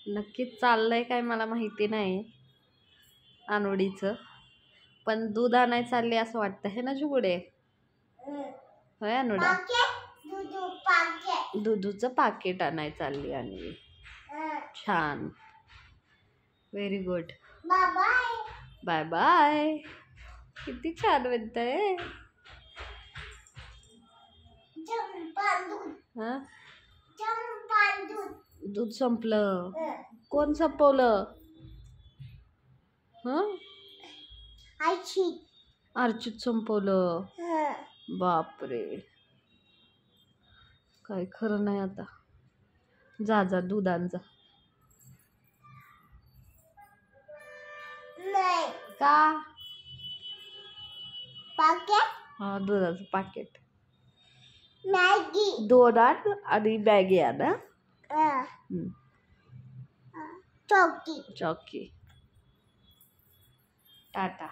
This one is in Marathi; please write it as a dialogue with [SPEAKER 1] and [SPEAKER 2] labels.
[SPEAKER 1] नक्कीच चाललंय काय मला माहिती नाही अनुडीचं, पण दूध आणाय चालले असं वाटतं हे ना जुगुडे. होय अनुडा, दुधूचं पाकिट आणाय चालली आणि छान, व्हेरी गुड. Bye bye. किती छान म्हणतंय. हा, दूध संपलं. कोण संपवलं? अर्चित संपवलं. बापरे, काय खरं नाही आता. जा जा दूध आण जा. का? हा, दुधाचं पाकिट. दोन आण आणि मॅगी आण. चौकी. टाटा.